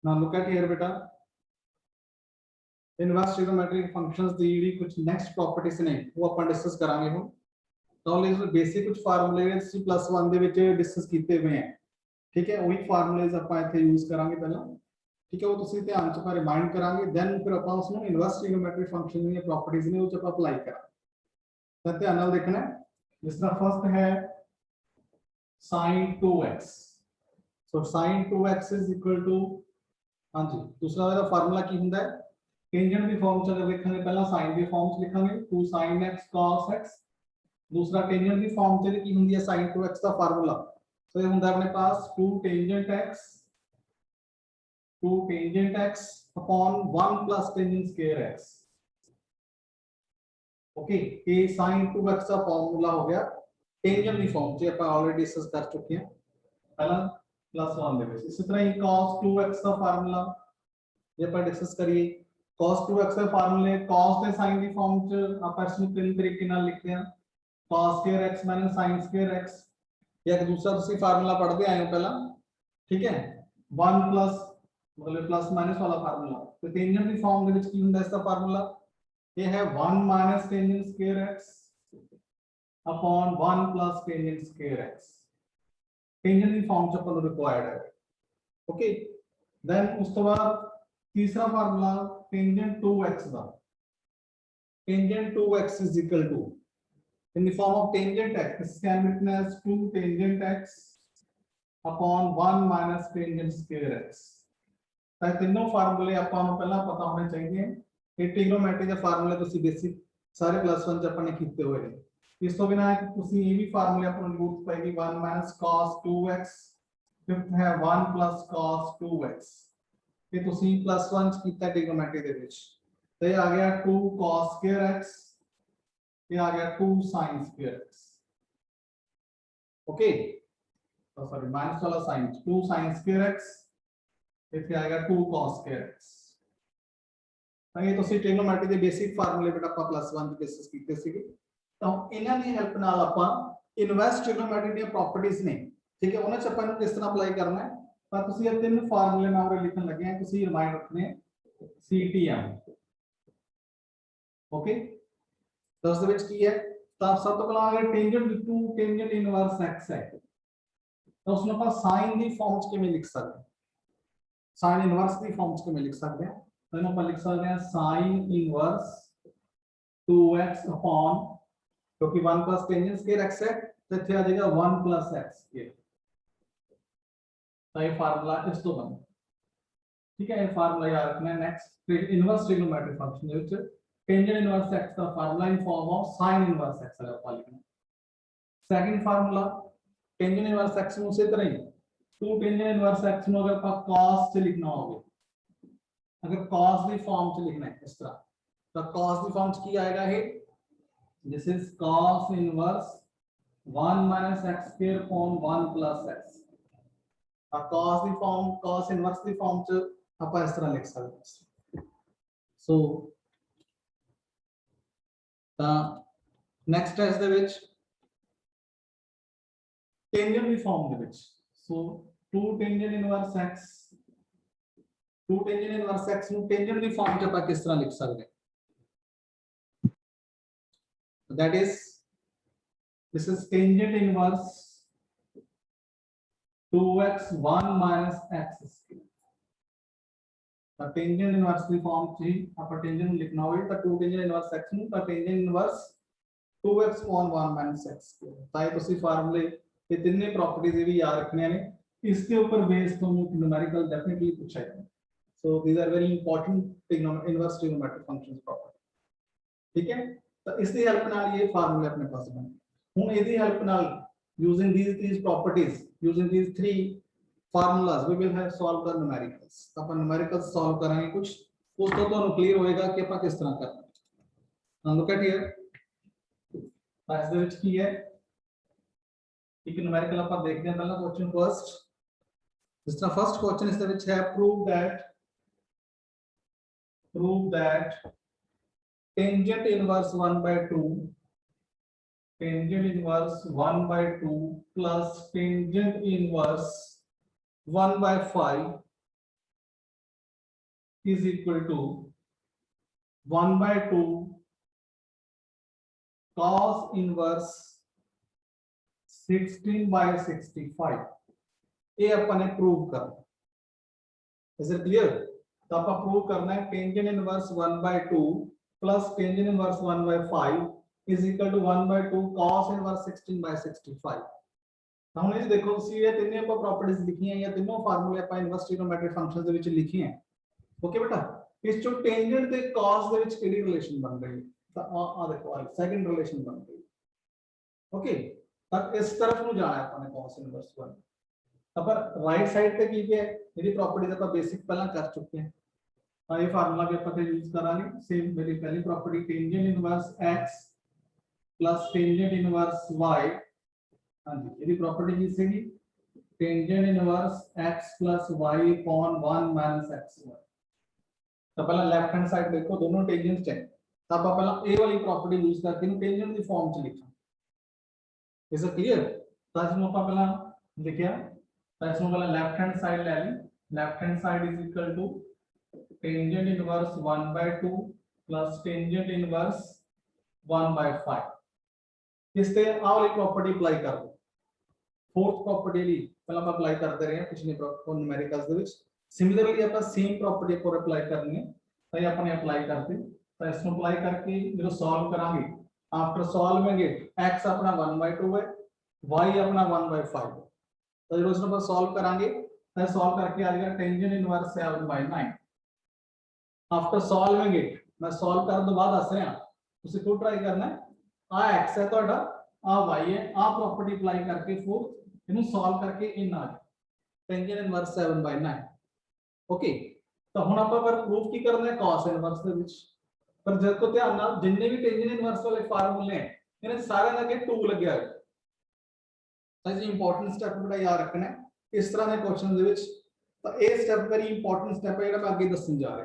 Now look at here बेटा, inverse trigonometric functions दी ਜਿਹੜੀ ਕੁਝ ਨੈਕਸਟ ਪ੍ਰੋਪਰਟੀਜ਼ ਨੇ ਉਹ ਆਪਾਂ ਡਿਸਕਸ ਕਰਾਂਗੇ ਹੁਣ। ਤਾਂ ਲਈ ਬੇਸਿਕ ਕੁਝ ਫਾਰਮੂਲੇ ਸੀ +1 ਦੇ ਵਿੱਚ ਡਿਸਕਸ ਕੀਤੇ ਹੋਏ ਆ, ਠੀਕ ਹੈ। ਉਹੀ ਫਾਰਮੂਲੇਜ਼ ਆਪਾਂ ਇੱਥੇ ਯੂਜ਼ ਕਰਾਂਗੇ ਪਹਿਲਾਂ, ਠੀਕ ਹੈ। ਉਹ ਤੁਸੀਂ ਧਿਆਨ ਚ ਰਿਮਾਈਂਡ ਕਰਾਂਗੇ, ਦੈਨ ਫਿਰ ਆਪਾਂ ਉਸ ਨੂੰ ਇਨਵਰਸ ਟ੍ਰਿਗਨੋਮੈਟ੍ਰਿਕ ਫੰਕਸ਼ਨ ਦੀਆਂ ਪ੍ਰੋਪਰਟੀਜ਼ ਨੇ ਉਹ ਚ ਆਪਾਂ ਅਪਲਾਈ ਕਰਾਂਗੇ। ਤਾਂ ਧਿਆਨ ਨਾਲ ਦੇਖਣਾ, ਜਿਸ ਤਰ੍ਹਾਂ ਫਸਟ ਹੈ sin 2x, so sin 2x is equal to, ਹਾਂਜੀ दूसरा ਇਹਦਾ ਫਾਰਮੂਲਾ ਕੀ ਹੁੰਦਾ ਹੈ, टेंजेंट ਦੀ ਫਾਰਮ ਚ ਅਗਰ ਲਿਖਾਂਗੇ ਪਹਿਲਾਂ sin ਦੀ ਫਾਰਮ ਚ ਲਿਖਾਂਗੇ 2 sin x cos x, दूसरा टेंजेंट ਦੀ ਫਾਰਮ ਚ ਕੀ ਹੁੰਦੀ ਹੈ sin 2x ਦਾ ਫਾਰਮੂਲਾ, ਸੋ ਇਹ ਹੁੰਦਾ ਆਪਣੇ ਪਾਸ 2 tangent x upon 1 plus tangent square x, okay. ये sin 2x ਦਾ ਫਾਰਮੂਲਾ ਹੋ ਗਿਆ टेंजेंट ਦੀ ਫਾਰਮ ਚ, ਆਪਾਂ ਆਲਰੇਡੀ ਡਿਸਕਸ ਕਰ ਚੁੱਕੇ ਹਾਂ ਪਹਿਲਾਂ +1 ਦੇ ਵਿੱਚ। ਇਸੇ ਤਰ੍ਹਾਂ ਹੀ cos 2x ਦਾ ਫਾਰਮੂਲਾ ਜੇ ਆਪਾਂ ਡਿਸਕਸ ਕਰੀਏ, cos 2x ਦੇ ਫਾਰਮੂਲੇ cos ਤੇ sin ਦੀ ਫਾਰਮ ਚ ਆਪਾਂ ਇਸ ਨੂੰ ਤਿੰਨ ਤਰੀਕੇ ਨਾਲ ਲਿਖਦੇ ਹਾਂ, cos square x minus sin square x। एक दूसरा ਤੁਸੀਂ ਫਾਰਮੂਲਾ ਪੜ੍ਹਦੇ ਆਏ ਹੋ ਪਹਿਲਾਂ, ਠੀਕ ਹੈ, 1 plus मतलब प्लस माइनस वाला फार्मूला। तो टेंजेंट की फॉर्म ਦੇ ਵਿੱਚ ਕੀ ਹੁੰਦਾ इसका फार्मूला, ये है 1 minus tangent square x upon 1 plus tangent square x, tangent की फॉर्म ਚ ਆਪਾਂ ਨੂੰ ਰਿਕੁਆਇਰਡ ਹੈ, ओके। देन ਉਸ ਤੋਂ ਬਾਅਦ तीसरा formula tangent 2x the, tangent 2x is equal to, in the form of tangent x, this can be written as 2 tangent x upon 1 minus tangent square x। ਤਾਂ ਤਿੰਨੋਂ ਫਾਰਮੂਲੇ ਆਪਾਂ ਨੂੰ ਪਹਿਲਾਂ ਪਤਾ ਹੋਣੇ ਚਾਹੀਦੇ ਆ। ਇਹ ਟ੍ਰਿਗਨੋਮੈਟਰੀ ਦੇ ਫਾਰਮੂਲੇ ਤੁਸੀਂ ਬੇਸਿਕ ਸਾਰੇ +1 ਚ ਆਪਾਂ ਨੇ ਕੀਤੇ ਹੋਏ ਨੇ। ਇਸ ਤੋਂ ਬਿਨਾਂ ਤੁਸੀਂ ਇਹ ਵੀ ਫਾਰਮੂਲੇ ਆਪਾਂ ਨੂੰ ਜ਼ਰੂਰਤ ਪਏਗੀ 1 minus cos 2x, ਫਿਫਥ ਹੈ 1 plus cos 2x, ਇਹ ਤੁਸੀਂ +1 ਚ ਕੀਤਾ ਟ੍ਰਿਗਨੋਮੈਟਰੀ ਦੇ ਵਿੱਚ। ਤੇ ਇਹ ਆ ਗਿਆ 2 cos square x, ये आ गया 2 sin square x, ओके। तो सॉरी माइनस वाला साइन 2 sin square x, इथे आएगा 2 cos square x। ਤਾਂ ਇਹ ਤੁਸੀਂ ਟ੍ਰਿਗਨੋਮੈਟਰੀ ਦੇ ਬੇਸਿਕ ਫਾਰਮੂਲੇ ਬੇਟਾ ਆਪਾਂ +1 ਦੇ ਬੇਸਿਸ ਕੀਤੇ ਸੀਗੇ। ਤਾਂ ਇਹਨਾਂ ਦੀ ਹੈਲਪ ਨਾਲ ਆਪਾਂ ਇਨਵਰਸ ਟ੍ਰਿਗਨੋਮੈਟਰੀ ਦੀਆਂ ਪ੍ਰੋਪਰਟੀਆਂ ਨੇ, ਠੀਕ ਹੈ, ਉਹਨਾਂ ਚ ਆਪਾਂ ਨੂੰ ਕਿਸ ਤਰ੍ਹਾਂ ਅਪਲਾਈ ਕਰਨਾ ਹੈ। ਤਾਂ ਤੁਸੀਂ ਇਹ ਤਿੰਨ ਫਾਰਮੂਲੇ ਨਾਲ ਲਿਖਣ ਲੱਗੇ ਆ, ਤੁਸੀਂ ਰਿਮਾਈਂਡ ਰੱਖਣੇ CTM, ओके। तो ਉਸ ਦੇ ਵਿੱਚ ਕੀ ਹੈ, ਤਾਂ ਸਭ ਤੋਂ ਪਹਿਲਾਂ ਅਗਰ ਟੈਂਜੈਂਟ 2 ਟੈਂਜੈਂਟ ਇਨਵਰਸ x ਹੈ ਤਾਂ ਉਸ ਨੂੰ ਆਪਾਂ sin ਦੀ ਫਾਰਮ ਚ ਕਿਵੇਂ ਲਿਖ ਸਕਦੇ ਹਾਂ, sin ਇਨਵਰਸ ਦੀ ਫਾਰਮ ਚ ਕਿਵੇਂ ਲਿਖ ਸਕਦੇ ਹਾਂ। ਤਾਂ ਇਹਨੂੰ ਆਪਾਂ ਲਿਖ ਸਕਦੇ ਹਾਂ sin ਇਨਵਰਸ 2x upon, क्योंकि 1 plus tangent square x है तो ਇੱਥੇ ਆ ਜਾਏਗਾ 1 plus x square। ਤਾਂ ਇਹ ਫਾਰਮੂਲਾ ਇਸ ਤੋਂ ਬਣਦਾ, ਠੀਕ ਹੈ। ਇਹ ਫਾਰਮੂਲਾ ਯਾਦ ਰੱਖਣਾ ਹੈ। ਨੈਕਸਟ ਇਨਵਰਸ ਟ੍ਰਿਗਨੋਮੈਟਰੀ ਫੰਕਸ਼ਨ ਦੇ ਵਿੱਚ टेंजेंट इनवर्स x का formula in form of sin inverse x अगर आप लिखना। Second formula tangent inverse x ਨੂੰ ਉਸੇ ਤਰ੍ਹਾਂ ਹੀ 2 टेंजेंट इनवर्स x ਨੂੰ अगर आप cos से लिखना होगा, अगर cos ਦੀ ਫਾਰਮ ਚ ਲਿਖਣਾ ਹੈ ਇਸ ਤਰ੍ਹਾਂ, ਤਾਂ cos ਦੀ ਫਾਰਮ ਚ ਕੀ ਆਏਗਾ, ਇਹ this is cos inverse 1 minus x square upon 1 plus x। ਤਾਂ cos ਦੀ ਫਾਰਮ, cos ਇਨਵਰਸ ਦੀ ਫਾਰਮ ਚ ਆਪਾਂ ਇਸ ਤਰ੍ਹਾਂ ਲਿਖ ਸਕਦੇ ਹਾਂ। ਸੋ ਤਾਂ ਨੈਕਸਟ ਹੈ ਇਸ ਦੇ ਵਿੱਚ ਟੈਂਜੈਂਟ ਦੀ ਫਾਰਮ ਦੇ ਵਿੱਚ, ਸੋ 2 tangent inverse x, 2 tangent inverse x ਨੂੰ ਟੈਂਜੈਂਟ ਦੀ ਫਾਰਮ ਚ ਆਪਾਂ ਕਿਸ ਤਰ੍ਹਾਂ ਲਿਖ ਸਕਦੇ ਹਾਂ, that is this is tangent inverse 2x 1 minus x square। ਤਾਂ ਟੈਂਜੈਂਟ ਇਨਵਰਸ ਦੀ ਫਾਰਮ ਚ ਆਪਾਂ ਟੈਂਜੈਂਟ ਨੂੰ ਲਿਖਣਾ ਹੋਵੇ ਤਾਂ 2 ਟੈਂਜੈਂਟ ਇਨਵਰਸ x ਨੂੰ ਤਾਂ tangent inverse 2x upon 1 minus x square। ਤਾਂ ਇਹ ਤੁਸੀਂ ਫਾਰਮੂਲੇ ਇਹ ਤਿੰਨੇ ਪ੍ਰੋਪਰਟੀਜ਼ ਵੀ ਯਾਦ ਰੱਖਣੀਆਂ ਨੇ, ਇਸ ਦੇ ਉੱਪਰ ਬੇਸ ਤੋਂ ਨਿਊਮੈਰੀਕਲ ਡੈਫੀਨਿਟਲੀ ਪੁੱਛਿਆ ਜਾਂਦਾ। So these are very important inverse trigonometric functions property, ਠੀਕ ਹੈ। ਤਾਂ ਇਸ ਦੀ ਹੈਲਪ ਨਾਲ ਇਹ ਫਾਰਮੂਲੇ ਆਪਣੇ ਪਾਸ ਬਣ ਗਏ। ਹੁਣ ਇਹਦੀ ਹੈਲਪ ਨਾਲ using these properties, using these 3 formulas we will have solved the numericals। Upon numericals solve करेंगे कुछ, उस तो क्लियर होएगा कि अपन किस तरह करना है। now look at here, आज ਦੇ ਵਿੱਚ ਕੀ ਹੈ, ਇੱਕ numerical ਆਪਾਂ ਦੇਖਦੇ ਹਾਂ। ਪਹਿਲਾ क्वेश्चन फर्स्ट, जिस तरह फर्स्ट क्वेश्चन ਇਸ ਦੇ ਵਿੱਚ ਹੈ prove that tangent inverse 1/2, tangent inverse 1/2 plus tangent inverse 1/5 is equal to 1/2 cos inverse 16/65 ये अपन ने प्रूव करना। Is it clear? तो आप प्रूव करना है tangent inverse 1/2 plus tangent inverse 1/5 is equal to 1/2 cos inverse 16/65। हम ये देखो सी ये तीनों ਆਪਾਂ प्रॉपर्टीज लिखी हैं या तीनों फार्मूले ਆਪਾਂ इनवर्स ट्रिग्नोमेट्रिक फंक्शंस ਦੇ ਵਿੱਚ ਲਿਖੇ हैं। ओके बेटा इस जो टेंजेंट ਤੇ cos ਦੇ ਵਿੱਚ ਕਿਹੜੀ ਰਿਲੇਸ਼ਨ ਬਣ ਰਹੀ ਹੈ ਤਾਂ ਆ ਦੇਖੋ ਆ सेकंड रिलेशन बन गई। ओके तब इस तरफ ਨੂੰ ਜਾਣਾ ਆਪਾਂ ਨੇ cos इनवर्स 1 पर राइट साइड पे की है मेरी प्रॉपर्टीज ਆਪਾਂ बेसिक ਪਹਿਲਾਂ कर चुके हैं। ਤਾਂ ਇਹ ਫਾਰਮੂਲਾ ਵੀ ਆਪਾਂ ਤੇ ਯੂਜ਼ ਕਰਾਂਗੇ। सेम मेरी पहली property tangent inverse x plus tangent inverse y। हाँ जी यदि प्रॉपर्टी की सेगी tangent inverse x plus y upon 1 minus x। तो पहला लेफ्ट हैंड साइड देखो दोनों टेंजेंट्स हैं तब आप पहला ए वाली प्रॉपर्टी यूज करके इन टेंजेंट की फॉर्म च लिखा। Is it clear? तो इसमें आप पहला लिखिया तो इसमें पहला लेफ्ट हैंड साइड ले ली। Left hand side is equal to tangent inverse 1/2 plus tangent inverse 1/5 इस ते आ वाली प्रॉपर्टी अप्लाई कर दो। फोर्थ प्रॉपर्टी ली पहला आप अप्लाई करते रहे हैं पिछले न्यूमेरिकल्स दे विच। सिमिलरली आप सेम प्रॉपर्टी पर अप्लाई करनी है तो ये अपने अप्लाई करते तो इसमें अप्लाई करके जो सॉल्व करांगे आफ्टर सॉल्विंग इट x अपना 1/2 है y अपना 1/5 है। तो जो इसमें सॉल्व करांगे तो सॉल्व करके आ जाएगा tangent inverse 7/9। After solving it मैं सॉल्व करने के बाद दस रहा ਤੁਸੀਂ खुद ट्राई करना है आ x है ਤੁਹਾਡਾ आ y है आ प्रॉपर्टी अप्लाई करके फोर्थ इन्हें सॉल्व करके इन आ जाए टेंजेंट इनवर्स 7/9। ओके तो हुन ਆਪਾਂ पर प्रूफ की करना है cos इनवर्स ਦੇ ਵਿੱਚ पर जब को ध्यान ਨਾਲ जिन्ने भी टेंजेंट इनवर्स वाले फार्मूले हैं इन्हें सारे लगे 2 लगे हुए। तो ये इंपॉर्टेंट स्टेप बड़ा याद रखना है इस तरह के क्वेश्चन ਦੇ ਵਿੱਚ। तो ये स्टेप वेरी इंपॉर्टेंट स्टेप है ਜਿਹੜਾ मैं आगे दसन जा रहा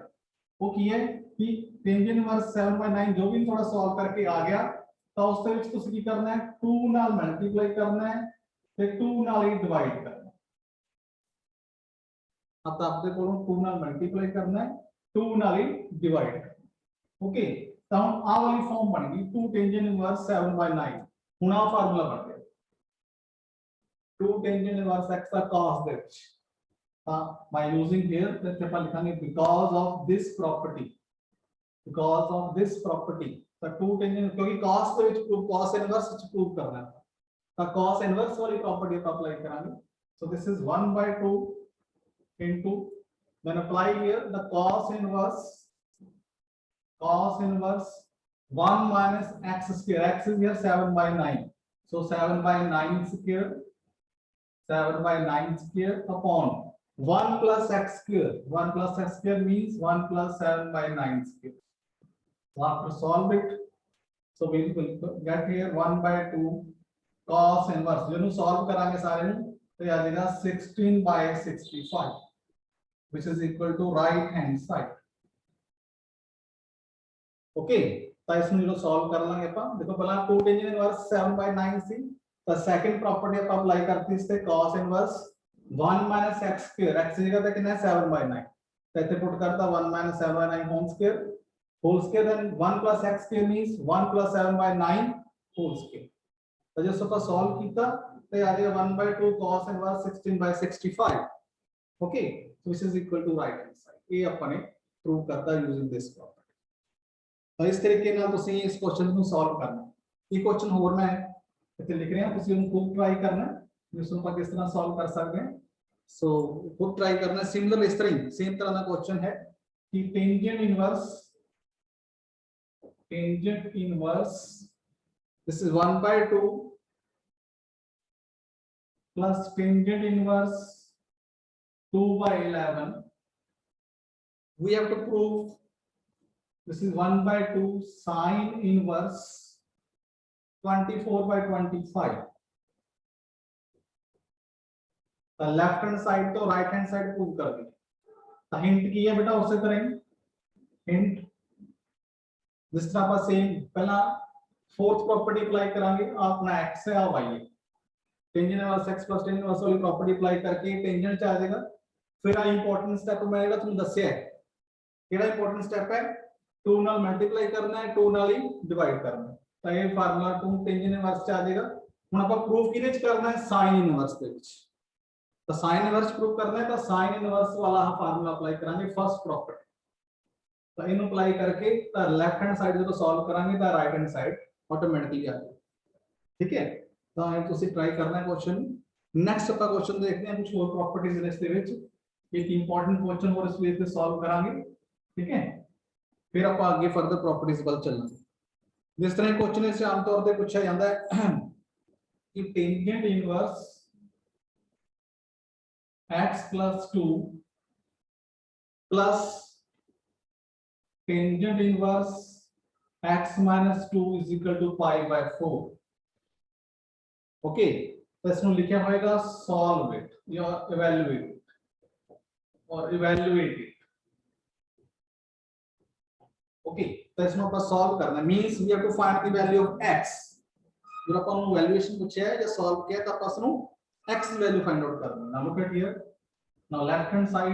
वो की है कि टेंजेंट इनवर्स 7/9 जो भी थोड़ा सॉल्व करके आ गया तो उस ਦੇ ਵਿੱਚ ਤੁਸੀਂ ਕੀ करना है 2 ਨਾਲ मल्टीप्लाई करना है ਤੇ 2 ਨਾਲ ही डिवाइड करना है। अब आपके को 2 ਨਾਲ मल्टीप्लाई करना है 2 ਨਾਲ ही डिवाइड करना। ओके तो हम आ वाली फॉर्म बन गई 2 टेंजेंट इनवर्स 7/9 हुन आ फार्मूला बन गया 2 टेंजेंट इनवर्स x का cos दे विच। हां बाय यूजिंग हियर तो अपन लिखेंगे बिकॉज़ ऑफ दिस प्रॉपर्टी तो 2 टेंजेंट क्योंकि cos दे विच cos इनवर्स विच प्रूव करना है तो cos इनवर्स वाली प्रॉपर्टी आप अप्लाई करेंगे। So this is 1/2 into then apply here the cos inverse 1 minus x square x is here 7/9 so 7/9 square upon 1 plus x square means 1 plus 7/9 square। so after solve it so we will get here 1/2 cos inverse जो solve करांगे सारे तो आ जाएगा 16/65 which is equal to right hand side। Okay तो इसमें जो solve कर लांगे अपन देखो पहला 2 टेंजेंट इनवर्स 7/9 सी तो सेकंड प्रॉपर्टी अपन अप्लाई करते इससे cos inverse 1 minus x square x जगह पे कितना है 7/9 तो इथे पुट करता 1 minus 7/9 whole square then 1 plus x square means 1 plus 7/9 whole square. तो जो सब सॉल्व कीता तो आ गया 1/2 cos inverse 16/65। Okay so this is equal to right hand side ये अपने प्रूव करता है यूजिंग दिस प्रॉपर्टी। तो इस तरीके ਨਾਲ ਤੁਸੀਂ ਇਸ क्वेश्चन ਨੂੰ सॉल्व करना। ਇਹ क्वेश्चन ਹੋਰ ਮੈਂ ਇੱਥੇ ਲਿਖ ਰਿਹਾ ਤੁਸੀਂ ਉਹਨੂੰ ਖੁਦ ਟਰਾਈ ਕਰਨਾ ਜਿਸ ਨੂੰ ਆਪਾਂ ਕਿਸ ਤਰ੍ਹਾਂ ਸॉल्व कर सकते हैं। सो खुद ट्राई करना सिमिलर इस तरह सेम तरह का क्वेश्चन है कि tangent inverse this is 1/2 plus tangent inverse 2/11 we have to prove this is 1/2 sine inverse 24/25 तो लेफ्ट हैंड साइड तो राइट हैंड साइड प्रूव कर दी। तो हिंट की है बेटा उसी तरह हिंट जिस तरह आप सेम पहला फोर्थ प्रॉपर्टी अप्लाई करेंगे अपना x है और y है tangent inverse x plus tangent inverse वाली प्रॉपर्टी अप्लाई करके टेंजेंट आ जाएगा। फिर आ इंपॉर्टेंट स्टेप मैं जेड़ा तुम दस्या है केड़ा इंपॉर्टेंट स्टेप है 2 नाल मल्टीप्लाई करना है 2 नाल ही डिवाइड करना है तो ये फार्मूला 2 टेंजेंट इनवर्स च आ जाएगा हुन ਆਪਾਂ प्रूफ किने च करना है साइन इनवर्स दे विच तो साइन इनवर्स प्रूफ करना है तो साइन इनवर्स वाला फार्मूला अप्लाई करांगे फर्स्ट प्रॉपर्टी तो इनु अप्लाई करके तो लेफ्ट हैंड साइड जो सॉल्व करांगे तो राइट हैंड साइड ऑटोमेटिकली आ जाएगी ठीक है तो ये तुसी ट्राई करना है क्वेश्चन नेक्स्ट अपना क्वेश्चन देखते हैं कुछ और प्रॉपर्टीज इस दे विच एक इंपॉर्टेंट क्वेश्चन और इस वे पे सॉल्व करांगे ठीक है फिर आप आगे फर्दर प्रॉपर्टीज पर चलेंगे जिस तरह क्वेश्चन इस आमतौर पे पूछा जाता है कि tangent inverse x plus 2 plus tangent inverse x minus 2 is equal to pi by 4 okay तो इसमें लिखा होगा सॉल्व इट या इवैल्यूएट और इवैल्यूएट इट ओके तो इसमें अपन सॉल्व करना means we have to find the value of x जो अपन वैल्यूएशन पूछा है या सॉल्व किया तो अपन नु x वैल्यू फाइंड आउट करना now look at here now left hand side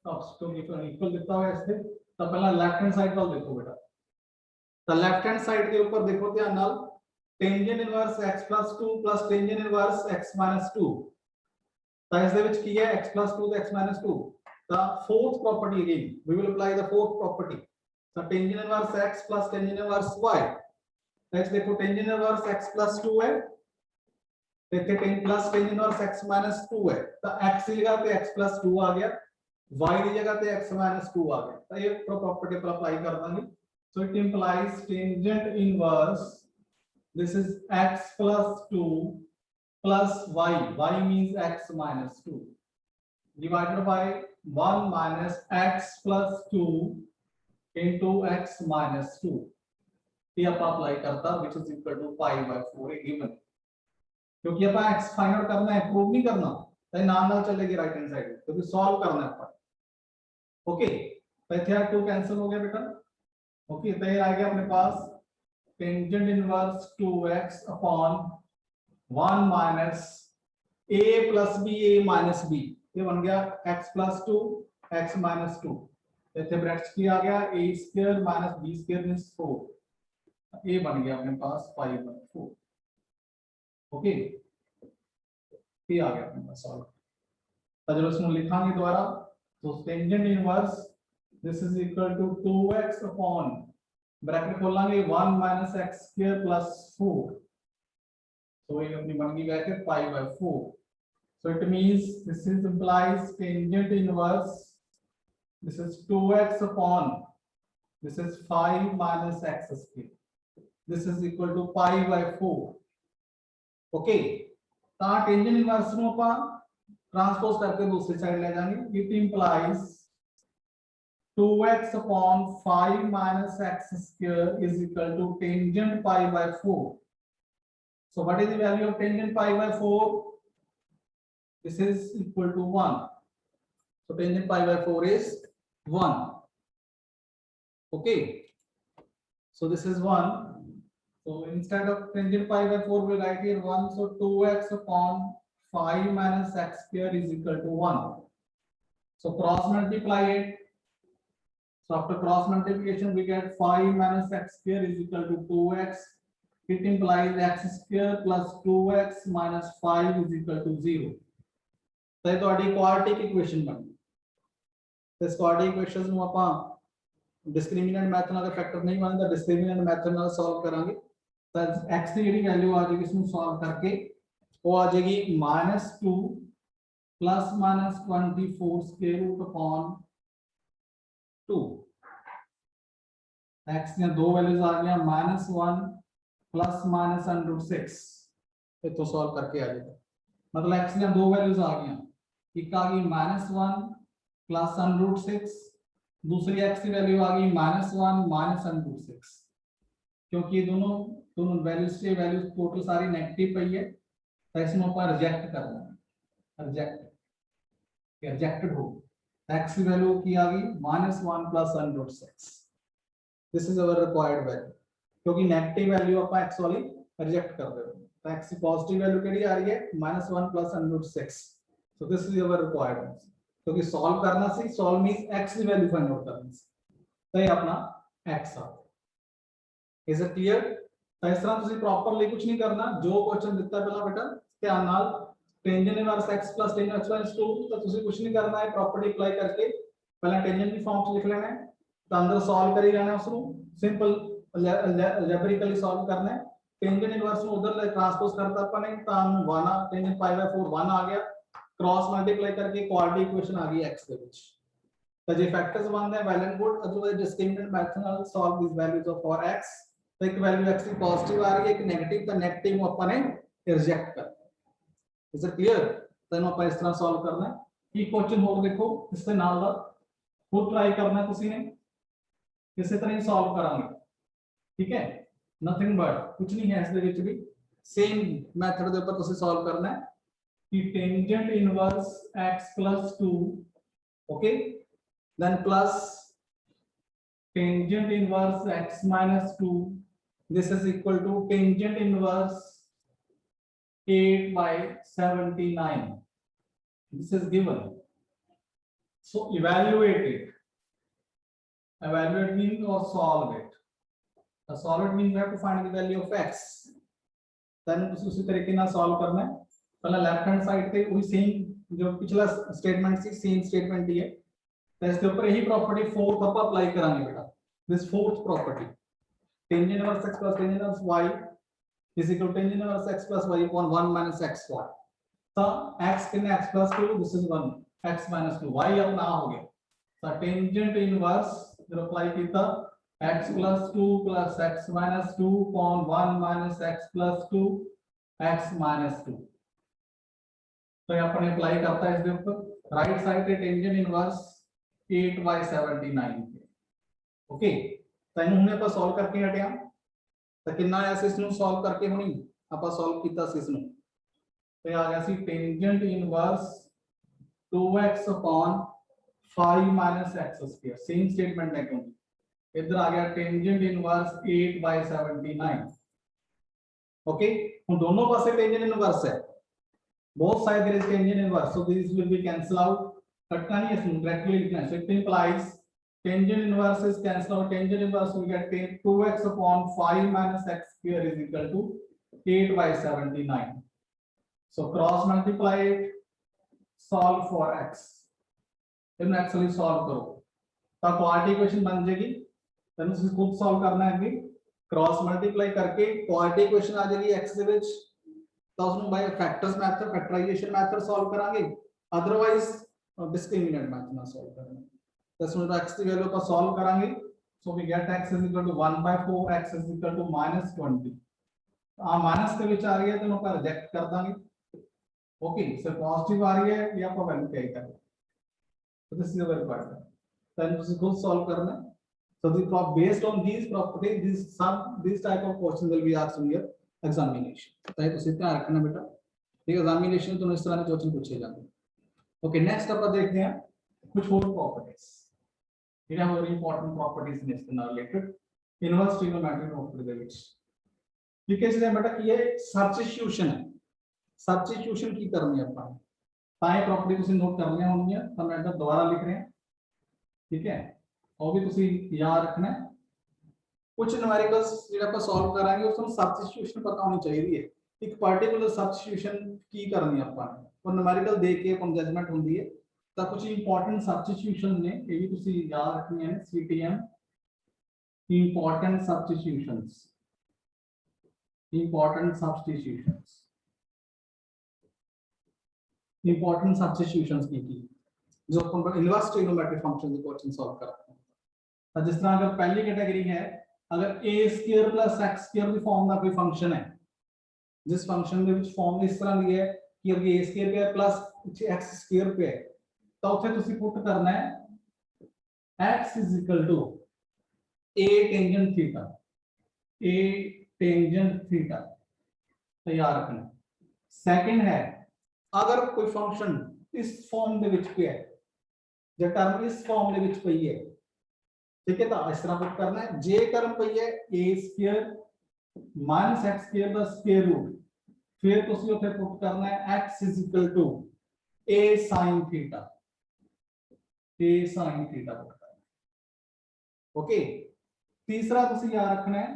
of to equal दिखता हुआ इससे तो पहला लेफ्ट हैंड साइड वाला देखो बेटा तो लेफ्ट हैंड साइड के ऊपर देखो ध्यान नाल tangent inverse x + 2 plus tangent inverse x - 2 तो इस दे विच की है x + 2 तो x - 2 the fourth property again we will apply the fourth property so tangent inverse x plus tangent inverse y next देखो tangent inverse x plus 2 है देखते हैं plus tangent inverse x minus 2 है तो x की जगह पे x plus 2 आ गया y की जगह पे x minus 2 आ गया तो ये प्रॉपर्टी पर अप्लाई कर देंगे so it implies tangent inverse this is x plus 2 plus y means x minus 2 divided by 1 minus x plus 2 into x minus 2 ये आप अप्लाई करता which is equal to pi by 4 है given क्योंकि अपन x find out करना है prove नहीं करना तो नाल चलेगी राइट हैंड साइड क्योंकि सॉल्व करना है अपन ओके तो इथे 2 कैंसिल हो गया बेटा ओके तो ये आ गया अपने पास tangent inverse 2x upon 1 minus a plus b a minus b ये बन गया x plus 2 x minus 2 इथे ब्रैकेट्स की आ गया a square minus b square means 4 ये बन गया अपने पास 5/4 ओके ये आ गया अपने पास सॉल्व तो जब इसमें लिखांगे दोबारा तो tangent inverse this is equal to 2x upon bracket खोलेंगे 1 minus x square plus 4 so ये अपनी बन गई bracket 5/4 so it means this is implies tangent inverse this is 2x upon this is 5 minus x square this is equal to pi/4 okay ता tangent inverse नु अपन transpose करके दूसरी side ले जाएंगे it implies 2x upon 5 minus x square is equal to tangent pi/4 so what is the value of tangent pi/4 this is equal to 1 so tangent pi/4 is 1 okay so this is 1 so instead of tangent pi/4 we write here 1 so 2x upon 5 minus x square is equal to 1 so cross multiply it so after cross multiplication we get 5 minus x square is equal to 2x it implies x square plus 2x minus 5 is equal to 0 तो ये ਤੁਹਾਡੀ quadratic equation बन गई इस quadratic equations ਨੂੰ ਆਪਾਂ discriminant method ਨਾਲ factor नहीं बनता डिस्क्रिमिनेंट मेथड ਨਾਲ सॉल्व करांगे तो x की ਜਿਹੜੀ वैल्यू आ जाएगी इसमें सॉल्व करके वो आ जाएगी -2 plus minus 24 square root upon 2 x ने दो वैल्यूज आ गया -1 प्लस माइनस √6 ये तो सॉल्व करके आ जाएगा मतलब x ने दो वैल्यूज आ गया एक आ गई -1 प्लस √6 दूसरी x की वैल्यू आ गई -1 माइनस √6 क्योंकि दोनों वैल्यूज से वैल्यूज टोटल सारी नेगेटिव पई है तो इसमें ऊपर रिजेक्ट करना है रिजेक्टेड हो x की वैल्यू की आ गई -1 plus √6 this is our required value क्योंकि नेगेटिव वैल्यू अपन x वाली रिजेक्ट कर रहे हो तो x की पॉजिटिव वैल्यू केड़ी आ रही है -1 plus √6 so this is our required answer क्योंकि सॉल्व करना सी, सॉल्व मींस x की वैल्यू फाइंड आउट करनी सी, तो ये अपना x आ। Is it clear? तो इस तरह ਤੁਸੀਂ प्रॉपरली कुछ नहीं करना, जो क्वेश्चन ਦਿੱਤਾ ਪਹਿਲਾਂ ਬੇਟਾ ਧਿਆਨ ਨਾਲ tangent inverse x + tangent x - 2, तो ਤੁਸੀਂ कुछ नहीं करना है, प्रॉपर्टी अप्लाई करके पहला टेंजेंट की फॉर्म च लिख लेना है, तो अंदर सॉल्व करी जाना है, उसको सिंपल अलजेब्रिकली सॉल्व करना है। टेंजेंट इनवर्स ਨੂੰ ਉਧਰ ट्रांसपोज करता अपने, तो 1 टेंजेंट π/4 1 आ गया, क्रॉस मल्टीप्लाई करके क्वाड्रेटिक इक्वेशन आ गई x ਦੇ ਵਿੱਚ। तो जे फैक्टर्स वन है well and good, otherwise discriminant method ਨਾਲ solve this values of for x। तो एक वैल्यू x की पॉजिटिव आ रही है, एक नेगेटिव, तो नेगेटिव को अपन ने रिजेक्ट कर। Is it clear? तो इनको अपन इस तरह सॉल्व करना है। की क्वेश्चन हो देखो इससे नाल दा खुद ट्राई करना है, तुसी ने इसी तरह ही सॉल्व करांगे, ठीक है? नथिंग बट कुछ नहीं है, इसके विच भी सेम मेथड के ऊपर तुसी सॉल्व करना है कि tangent inverse x + 2, okay, then plus tangent inverse x - 2, this is equal to tangent inverse 8/79, this is given. So evaluate it, evaluate means or solve it. Solve it means you have to find the value of x, then उसी तरीके ना solve करना है। पहला left hand side पे वही same जो पिछला स्टेटमेंट सी, सेम स्टेटमेंट ही है, तो इसके ऊपर यही प्रॉपर्टी फोर्थ आप अप्लाई करांगे बेटा। This fourth property tangent inverse x + tangent inverse y is equal to tangent inverse x + y upon 1 - xy। तो x कितना x + 2, this is 1 x - 2, y अपना हो गया। तो टेंजेंट इनवर्स जो अप्लाई कीता x + 2 + x - 2 upon 1 - x + 2 x - 2, तो ये अपने अप्लाई करता है इसके ऊपर। राइट साइड पे टेंजेंट इनवर्स 8/79, ओके। तो इन्होंने हमने ਆਪਾਂ सॉल्व करके हटिया, तो कितना आया सी, इसनु सॉल्व करके हुनी ਆਪਾਂ सॉल्व कीता सी इसनु, तो आ गया सी tangent inverse 2x upon 5 - x², same statement है क्यों, इधर आ गया टेंजेंट इनवर्स 8/79, ओके। हम दोनों पासे टेंजेंट इनवर्स है, both sides there is tangent inverse, so this will be cancel out, कटना नहीं है, इसमें डायरेक्टली लिखना है। So it implies tangent inverse is cancel out, tangent inverse we get 2x upon 5 - x² is equal to 8/79, so cross multiply it, solve for x, then actually solve करो तो quadratic equation बन जाएगी। then उसे खुद solve करना है, cross multiply करके quadratic equation आ जाएगी x ਦੇ ਵਿੱਚ, तो उसमें by factors method, factorisation method solve करांगे, अदरवाइज डिस्क्रिमिनेंट मेथड ना सॉल्व करेंगे। तो इसमें x की वैल्यू पर सॉल्व करांगे, so we get x = 1/4, x = -20। आ माइनस के विच आ रही है तो उनको रिजेक्ट कर देंगे, ओके। सो पॉजिटिव आ रही है, ये आपको वैल्यू क्या करें, तो this is a very important, then तुम खुद सॉल्व करना है। So the based on these properties this type of question will be asked in your examination, तो ये ध्यान रखना बेटा, ठीक है? एग्जामिनेशन तो इस तरह के क्वेश्चन पूछे जाते हैं, ओके। नेक्स्ट अपन देखते हैं कुछ और प्रॉपर्टीज, ये है और इंपॉर्टेंट प्रॉपर्टीज ने इसके नाल रिलेटेड इनवर्स ट्रिग्नोमेट्रिक प्रॉपर्टी दे विच, ठीक है? इसलिए बेटा ये सब्स्टिट्यूशन है, सब्स्टिट्यूशन की करनी है अपन, ताए प्रॉपर्टी तुसी नोट करनी होनी है, तो मैं इधर दोबारा लिख रहे हैं, ठीक है? और भी तुसी याद रखना है, कुछ न्यूमेरिकल्स ਜਿਹੜਾ ਆਪਾਂ सॉल्व करांगे उसमें सब्स्टिट्यूशन पता होनी चाहिए, एक पर्टिकुलर सब्स्टिट्यूशन की करनी ਆਪਾਂ ने, और न्यूमेरिकल देख के अपन जजमेंट ਹੁੰਦੀ है, तो कुछ इंपॉर्टेंट सब्स्टिट्यूशन ने ये भी तुसी याद रखनी है, CTM important substitutions, important substitutions, important substitutions की जो अपन इनवर्स ट्रिग्नोमेट्रिक फंक्शन के क्वेश्चन सॉल्व करते हैं। तो जिस तरह अगर पहली कैटेगरी है, अगर a² + x² की फॉर्म का कोई फंक्शन है, जिस फंक्शन के विच फॉर्म इस तरह दी है कि अगर a² पे प्लस x² पे है, तो उसे तुसी पुट करना है x = a tangent theta, a tangent theta, तैयार रखना। सेकंड है, अगर कोई फंक्शन इस फॉर्म के विच पे है, जो टर्म इस फॉर्म के विच पई है, ठीक है? तो इस तरह पुट करना है, जे टर्म पई है a² - x² का स्क्वायर रूट, फिर तुसी उथे पुट करना है x = a sin theta, a sin theta put करना। ओके, तीसरा तुसी याद रखना है,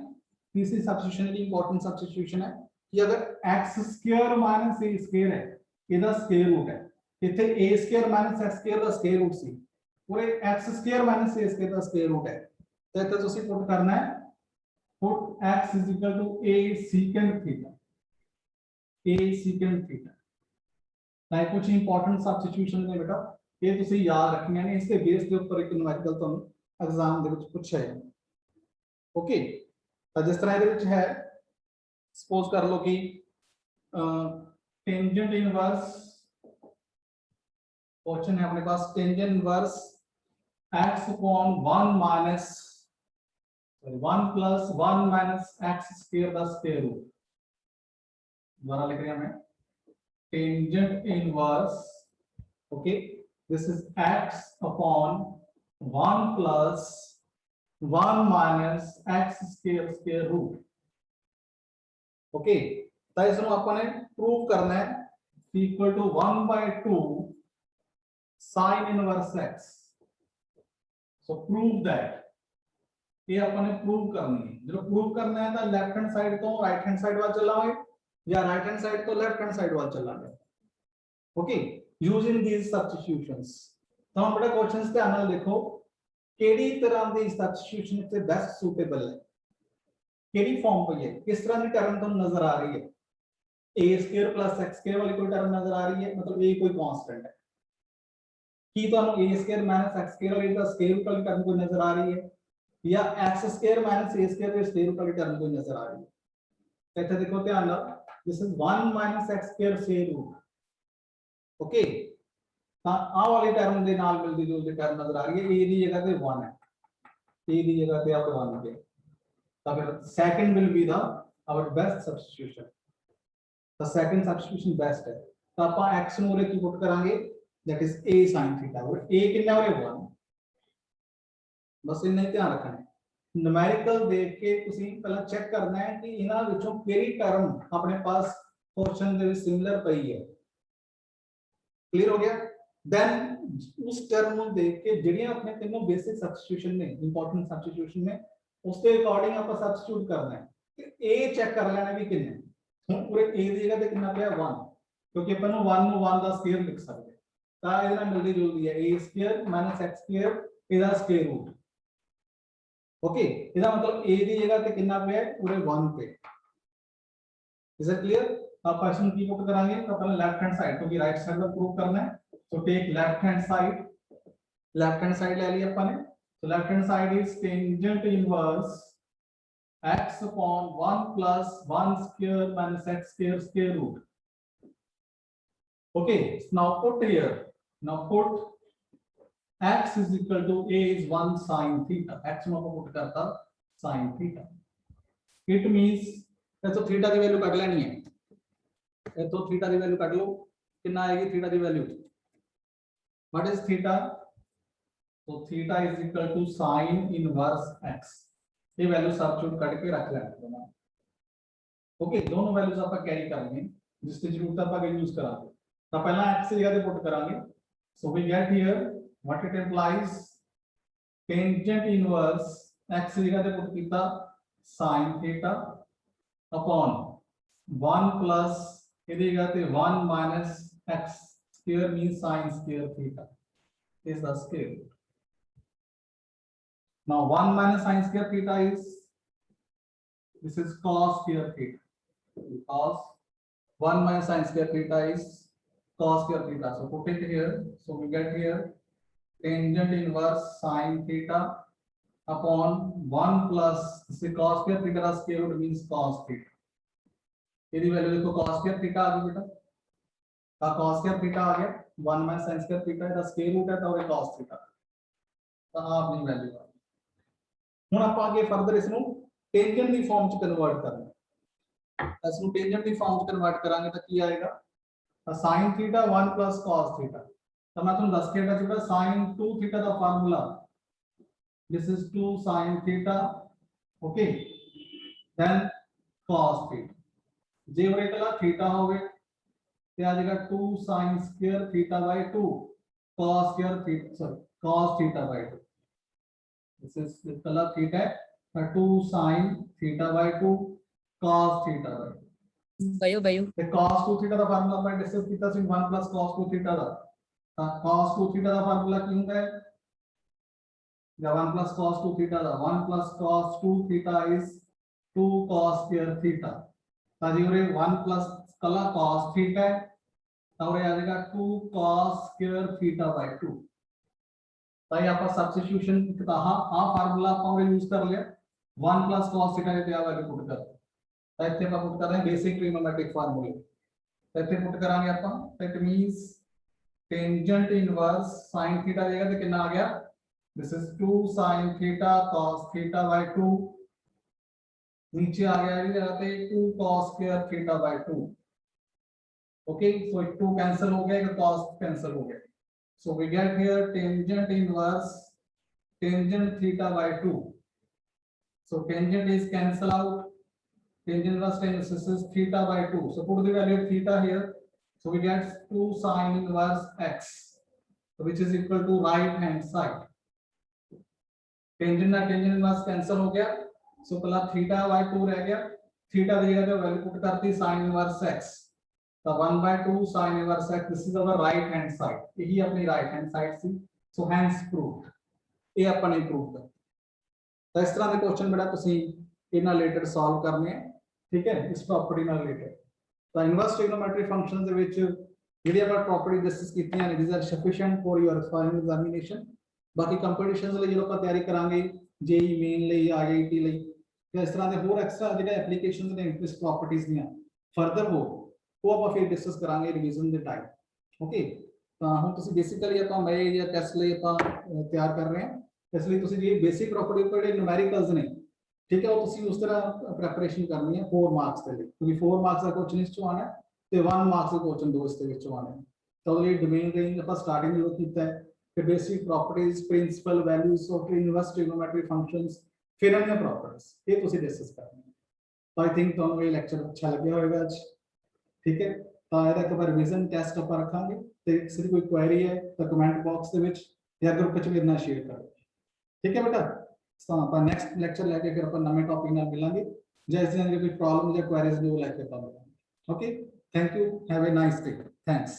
तीसरी सब्स्टिट्यूशन की इंपॉर्टेंट सब्स्टिट्यूशन है कि अगर x square minus a square है, ਇਹਦਾ स्क्वायर रूट है, ਇੱਥੇ a square minus x square ਦਾ स्क्वायर रूट ਸੀ, और x square minus a square ਦਾ स्क्वायर रूट है, तो ਇੱਥੇ ਤੁਸੀਂ ਪੁੱਟ करना है put x is equal to a secant theta, a secant theta। ਤਾਂ ਕੁਝ ਇੰਪੋਰਟੈਂਟ ਸਬਸਟੀਟਿਊਸ਼ਨ ਨੇ ਬੇਟਾ, ਇਹ ਤੁਸੀਂ ਯਾਦ ਰੱਖਣੀਆਂ ਨੇ, ਇਸ ਦੇ ਬੇਸ ਦੇ ਉੱਪਰ ਇੱਕ ਨੁਮੈਰੀਕਲ ਤੁਹਾਨੂੰ एग्जाम ਦੇ ਵਿੱਚ ਪੁੱਛਿਆ ਹੈ। ओके, तो जिस तरह ये है, सपोज कर लो कि टेंजेंट इनवर्स क्वेश्चन है अपने पास, tangent inverse x upon 1 minus 1 plus 1 minus x square का स्क्वायर रूट। दोबारा लिख रहे हैं हमें, tangent inverse, okay, this is x upon 1 plus 1 minus x square square root. Okay, तो इसमें अपने प्रूव करना है equal to 1/2 sin inverse x। So prove that, ये अपने प्रूव करनी है। जो प्रूव करना है तो लेफ्ट हैंड साइड तो राइट हैंड साइड वाल चलावे, या राइट हैंड साइड तो लेफ्ट हैंड साइड वाल चलावे। Okay, using these substitutions. तो हम बड़े क्वेश्चंस ध्यान नाल देखो, केड़ी तरह दी सब्स्टिट्यूशन से बेस्ट सूटेबल है, केड़ी फॉर्म पे है, किस तरह की टर्म तुम नजर आ रही है, a square plus x square वाली कोई टर्म नजर आ रही है, मतलब ये कोई कांस्टेंट है कि तो a square minus x square वाली का स्क्वायर रूट वाली टर्म कोई नजर आ रही है, या x square minus a square के स्क्वायर रूट वाली टर्म कोई नजर आ रही है। इथे देखो ध्यान नाल, this is 1 minus x square square root. Okay, ਤਾਂ ਆ ਵਾਲੀ ਟਰਮ ਦੇ ਨਾਲ ਮਿਲਦੀ ਜੁਲਦੀ ਟਰਮ ਨਜ਼ਰ ਆ ਰਹੀ ਹੈ, a ਦੀ ਜਗ੍ਹਾ ਤੇ 1 ਹੈ, a ਦੀ ਜਗ੍ਹਾ ਤੇ ਆਪ 1 ਹੈ, ਤਾਂ ਫਿਰ second will be the our best substitution. The second substitution best है, ਤਾਂ ਆਪਾਂ x ਨੂੰ ਉਰੇ ਕੀ ਪੁੱਟ ਕਰਾਂਗੇ, that is a sin theta, और a ਕਿੰਨਾ ਉਰੇ 1, ਬਸ ਇੰਨਾ ਹੀ ਧਿਆਨ ਰੱਖਣਾ ਹੈ। न्यूमेरिकल देख के ਤੁਸੀਂ ਪਹਿਲਾਂ ਚੈੱਕ ਕਰਨਾ ਹੈ ਕਿ ਇਹਨਾਂ ਵਿੱਚੋਂ ਕਿਹੜੀ ਟਰਮ ਆਪਣੇ ਪਾਸ क्वेश्चन ਦੇ ਵਿੱਚ सिमिलर ਪਈ है। क्लियर हो गया? देन उस टर्म ਨੂੰ देख के ਜਿਹੜੀਆਂ ਆਪਣੇ ਤਿੰਨੋਂ बेसिक सब्स्टिट्यूशन ने, इंपॉर्टेंट सब्स्टिट्यूशन ने, उसके अकॉर्डिंग ਆਪਾਂ सब्स्टिट्यूट करना है कि a चेक कर लेना भी किन्ने, ਹੁਣ ਪੂਰੇ a ਦੀ ਜਗ੍ਹਾ ਤੇ ਕਿੰਨਾ ਪਿਆ 1, ਕਿਉਂਕਿ ਆਪਾਂ ਨੂੰ 1 ਨੂੰ 1 ਦਾ ਸਕੁਅਰ ਲਿਖ ਸਕਦੇ, ਤਾਂ ਇਹਦੇ ਨਾਲ ਮਿਲਦੀ ਜੁਲਦੀ ਹੈ a square minus x square, ਇਹਦਾ ਸਕੁਅਰ रूट। ओके, ਇਹਦਾ मतलब a ਦੀ ਜਗ੍ਹਾ ਤੇ ਕਿੰਨਾ ਪਿਆ, ਪੂਰੇ 1 पे। Is it clear? आप क्वेश्चन की पुट करांगे तो पहले लेफ्ट हैंड साइड, क्योंकि राइट साइड का प्रूव करना है, तो टेक लेफ्ट हैंड साइड ले लिया अपन ने। तो left hand side is tangent inverse x upon 1 plus 1 square minus x square square root। okay, so now put here, now put x is equal to a is 1 sin theta, x ਨੂੰ ਆਪਾਂ ਪੁੱਟ ਕਰਤਾ sin theta। it means तो theta की value cut लेनी है, तो theta की value cut लो, कितना आएगी थीटा की वैल्यू, व्हाट इज थीटा, तो theta is equal to sin inverse x। ये वैल्यू सब्स्टिट्यूट करके रख लेना। ओके, दोनों वैल्यूज आप कैरी करेंगे, जिसकी जरूरत आप यूज करांगे। तो पहला x की जगह पे पुट करांगे, so we get here what it implies, tangent inverse x की जगह पे पुट कीता sin थीटा अपॉन 1 प्लस ਇਹਦੀ ਜਗ੍ਹਾ ਤੇ 1 minus x square means sin square theta is the square root। now 1 minus sin square theta is, this is cos square theta, because 1 minus sin square theta is cos square theta, so put it here, so we get here tangent inverse sin theta upon 1 plus, this is cos square theta का square root means cos theta। यदि value देखो cos square theta आ गई बेटा, का cos square theta आ गया, 1 minus sin square theta ਦਾ square root है, तो ये cos थीटा, ਤਾਂ ਆ ਆਪਣੀ ਵੈਲਿਊ ਆ। ਹੁਣ ਆਪਾਂ ਅੱਗੇ ਫਰਦਰ ਇਸ ਨੂੰ ਟੈਂਜੈਂਟ ਦੀ ਫਾਰਮ ਚ ਕਨਵਰਟ ਕਰਨਾ ਹੈ, ਇਸ ਨੂੰ ਟੈਂਜੈਂਟ ਦੀ ਫਾਰਮ ਚ ਕਨਵਰਟ ਕਰਾਂਗੇ ਤਾਂ ਕੀ ਆਏਗਾ, sin theta 1 plus cos theta. ਤਾਂ ਮੈਂ ਤੁਹਾਨੂੰ ਦੱਸ ਕੇ ਹਟਾ ਜਿਹੜਾ sin 2 थीटा ਦਾ formula, this is 2 sin theta, okay, then cos theta. जे उरे कला थीटा होवे ते आ जाएगा 2 sin square theta by 2 cos square theta, sorry cos theta by 2. This is the color theta, 2 sin theta by 2 cos theta by 2. Bayo. ਤੇ cos 2 theta ਦਾ formula ਆਪਾਂ discuss ਕੀਤਾ ਸੀ 1 cos 2 theta ਦਾ। ਤਾਂ cos 2 theta ਦਾ formula ਕੀ ਹੁੰਦਾ ਹੈ? ਜਾਂ 1 cos 2 theta the 1 cos 2 theta is 2 cos square theta। ਤਾਂ ਜੀ ਉਰੇ 1 कला cos theta है, ਤਾਂ ਉਰੇ ਆ ਜਾਏਗਾ 2 cos square theta by 2। ਤਾਂ ਇਹ ਆਪਾਂ ਸਬਸਟੀਟਿਊਸ਼ਨ ਕੀਤਾ, ਹਾਂ ਫਾਰਮੂਲਾ ਆਪਾਂ ਉਰੇ ਯੂਜ਼ ਕਰ ਲਿਆ 1 cos theta ਦੇ ਤੇ ਆ ਵੈਲਿਊ ਪੁੱਟ ਕਰ। ਤਾਂ ਇੱਥੇ ਆਪਾਂ ਪੁੱਟ ਕਰ ਰਹੇ ਹਾਂ ਬੇਸਿਕ ਟ੍ਰਿਗਨੋਮੈਟ੍ਰਿਕ ਫਾਰਮੂਲੇ। ਤਾਂ ਇੱਥੇ ਪੁੱਟ ਕਰਾਂਗੇ ਆਪਾਂ, ਤਾਂ it means tangent inverse sin theta देगा तो कितना आ गया? This is 2 sin theta cos theta by 2। नीचे आ गया ये जगह पे 2 cos square theta by 2। Okay, so 2 cancel हो गया, cos कैंसिल हो गया। So we get here tangent inverse tangent theta by 2। So tangent is cancel out, tangent inverse tangent, this is theta by 2। so put the value of theta here, so we get 2 sin inverse x, which is equal to right hand side। tangent ना tangent inverse cancel हो गया, so कला theta by 2 रह गया। theta की जगह पे value put करती sin inverse x, तो 1/2 sin inverse x, this is our right hand side। यही अपनी right hand side सी, so hence proved। ये अपन ने prove कर। तो इस तरह के क्वेश्चन बेटा तुसी इना रिलेटेड सॉल्व करने हैं, ठीक है, इस प्रॉपर्टी ਨਾਲ रिलेटेड। ਤਾਂ ਇਨਵਰਸ ਟ੍ਰਿਗਨੋਮੈਟਰੀ ਫੰਕਸ਼ਨਸ ਦੇ ਵਿੱਚ ਜਿਹੜੀ ਆਪਾਂ ਪ੍ਰੋਪਰਟੀ ਡਿਸਕਸ ਕੀਤੀਆਂ ਨੇ, these are sufficient for your final examination. ਬਾਕੀ ਕੰਪੀਟੀਸ਼ਨਸ ਲਈ ਜਦੋਂ ਆਪਾਂ ਤਿਆਰੀ ਕਰਾਂਗੇ ਜੇਈ ਮੇਨ ਲਈ, ਆਈਆਈਟੀ ਲਈ, ਤੇ ਇਸ ਤਰ੍ਹਾਂ ਦੇ ਹੋਰ ਐਕਸਟਰਾ ਜਿਹੜੇ ਐਪਲੀਕੇਸ਼ਨਸ ਨੇ ਇਸ ਪ੍ਰੋਪਰਟੀਆਂ ਦੀਆਂ ਫਰਦਰ ਹੋ, ਉਹ ਆਪਾਂ ਫਿਰ ਡਿਸਕਸ ਕਰਾਂਗੇ ਰਿਵੀਜ਼ਨ ਦੇ ਟਾਈਮ। ਓਕੇ, ਤਾਂ ਹੁਣ ਤੁਸੀਂ ਬੇਸਿਕਲੀ ਆਪਾਂ ਮੈਂ ਜਾਂ ਟੈਸਟ ਲਈ ਆਪਾਂ ਤਿਆਰ ਕਰ ਰਹੇ ਹਾਂ, ਇਸ ਲਈ ਤੁਸੀਂ ਜਿਹੜੀ ਬੇਸਿਕ ਪ੍ਰੋਪਰਟੀ ਉੱਪਰ ਜਿਹੜੇ ਨਿਊਮੈਰੀਕਲਸ ਨੇ, ठीक है, वो तुसी उस तरह प्रिपरेशन करनी है 4 मार्क्स के लिए, क्योंकि 4 मार्क्स का क्वेश्चन इस चो आना है ते 1 मार्क्स का क्वेश्चन 2 इसके विच आना है। तो ये डोमेन रेंज अपन स्टार्टिंग जो कीता है कि basic properties, principal values of inverse trigonometry functions, फिर अन्य प्रॉपर्टीज ये तुसी डिस्कस करनी है। तो आई थिंक तुहानू ये लेक्चर अच्छा लगे होगा आज, ठीक है। तो ਇਹਦਾ ਇੱਕ ਵਾਰ ਰਿਵੀਜ਼ਨ ਟੈਸਟ ਆਪਾਂ ਰੱਖਾਂਗੇ, ਤੇ ਕਿਸੇ ਦੀ ਕੋਈ ਕੁਐਰੀ ਹੈ ਤਾਂ ਕਮੈਂਟ ਬਾਕਸ ਦੇ ਵਿੱਚ ਜਾਂ ਗਰੁੱਪ ਵਿੱਚ ਮੇਰੇ ਨਾਲ ਸ਼ੇਅਰ ਕਰੋ, ਠੀਕ ਹੈ ਬੇਟਾ। तो अपन नेक्स्ट लेक्चर लेके फिर अपन नए टॉपिक नाल मिलांगे, जैसे कोई प्रॉब्लम या क्वेरीज ने वो लेके अपन मिलांगे। Okay, thank you, have a nice day, thanks.